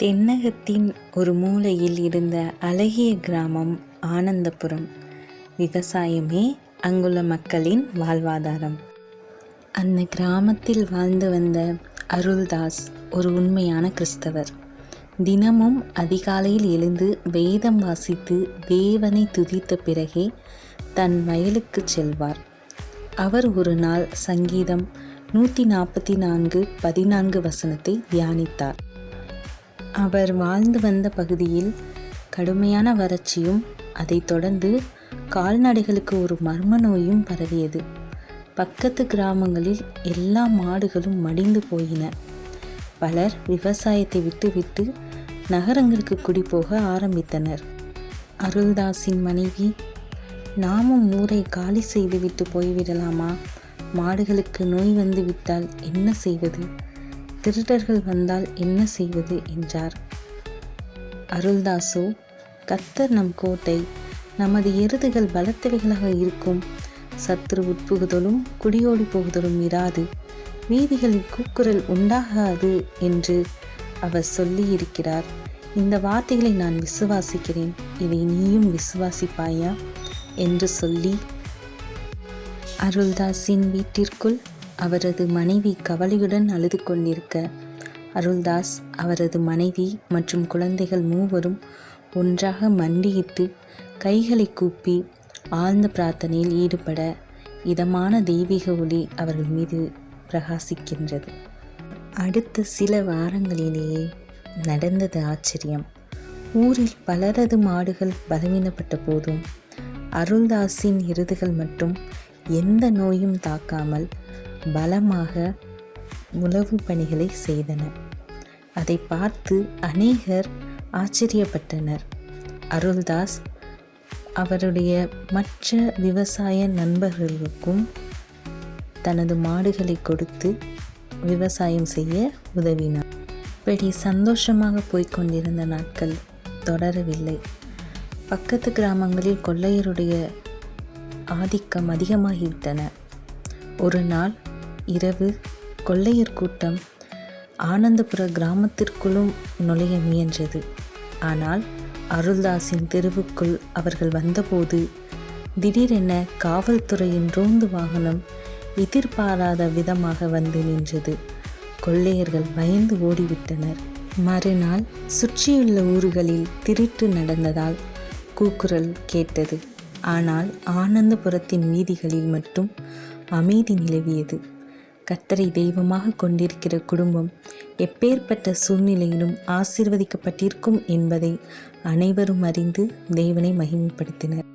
தென்னகத்தின் ஒரு மூலையில் இருந்த அழகிய கிராமம் ஆனந்தபுரம். விவசாயமே அங்குள்ள மக்களின் வாழ்வாதாரம். அந்த கிராமத்தில் வாழ்ந்து வந்த அருள்தாஸ் ஒரு உண்மையான கிறிஸ்தவர். தினமும் அதிகாலையில் எழுந்து வேதம் வாசித்து தேவனை துதித்த பிறகே தன் வயலுக்கு செல்வார். அவர் ஒரு நாள் சங்கீதம் 144:14 தியானித்தார். அவர் வாழ்ந்து வந்த பகுதியில் கடுமையான வறட்சியும் அதைத் தொடர்ந்து கால்நடைகளுக்கு ஒரு மர்ம நோயும் பரவியது. பக்கத்து கிராமங்களில் எல்லா மாடுகளும் மடிந்து போயின. பலர் விவசாயத்தை விட்டுவிட்டு நகரங்களுக்கு குடிபோக ஆரம்பித்தனர். அருள்தாஸின் மனைவி, நாமும் ஊரை காலி செய்துவிட்டு போய்விடலாமா? மாடுகளுக்கு நோய் வந்து விட்டால் என்ன செய்வது? திருடர்கள் வந்தால் என்ன செய்வது என்றார். அருள்தாசோ, கர்த்தர் நம் கோட்டை, நமது எருதுகள் பலத்தவைகளாக இருக்கும், சத்துரு உட்புகுதலும் குடியோடி போகுதலும் இராது, வீதிகளில் கூக்குரல் உண்டாகாது என்று அவர் சொல்லியிருக்கிறார். இந்த வார்த்தைகளை நான் விசுவாசிக்கிறேன், இதை நீயும் விசுவாசிப்பாயா என்று சொல்லி அருள்தாஸின் வீட்டிற்குள் அவரது மனைவி கவலையுடன் அழுது கொண்டிருக்க, அருள்தாஸ், அவரது மனைவி மற்றும் குழந்தைகள் மூவரும் ஒன்றாக மண்டியிட்டு கைகளை கூப்பி ஆழ்ந்த பிரார்த்தனையில் ஈடுபட இதமான தெய்வீக ஒளி அவர்கள் மீது பிரகாசிக்கின்றது. அடுத்த சில வாரங்களிலேயே நடந்தது ஆச்சரியம். ஊரில் பலரது மாடுகள் பலவீனப்பட்ட போதும் அருள்தாஸின் எருதுகள் மட்டும் எந்த நோயும் தாக்காமல் பலமாக உழவு பணிகளை செய்தன. அதை பார்த்து அநேகர் ஆச்சரியப்பட்டனர். அருள்தாஸ் அவருடைய மற்ற விவசாய நண்பர்களுக்கும் தனது மாடுகளை கொடுத்து விவசாயம் செய்ய உதவினார். இப்படி சந்தோஷமாக போய்கொண்டிருந்த நாட்கள் தொடரவில்லை. பக்கத்து கிராமங்களில் கொள்ளையருடைய ஆதிக்கம் அதிகமாகிவிட்டன. ஒரு நாள் இரவு கொள்ளையர் கூட்டம் ஆனந்தபுர கிராமத்திற்குள்ளும் நுழைய முயன்றது. ஆனால் அருள்தாஸின் தெருவுக்குள் அவர்கள் வந்தபோது திடீரென காவல்துறையின் ரோந்து வாகனம் எதிர்பாராத விதமாக வந்து நின்றது. கொள்ளையர்கள் பயந்து ஓடிவிட்டனர். மறுநாள் சுற்றியுள்ள ஊர்களில் திருட்டு நடந்ததால் கூக்குரல் கேட்டது. ஆனால் ஆனந்தபுரத்தின் வீதிகளில் மட்டும் அமைதி நிலவியது. கர்த்தரை தெய்வமாக கொண்டிருக்கிற குடும்பம் எப்பேற்பட்ட சூழ்நிலையிலும் ஆசீர்வதிக்கப்பட்டிருக்கும் என்பதை அனைவரும் அறிந்து தேவனை மகிமைப்படுத்தினர்.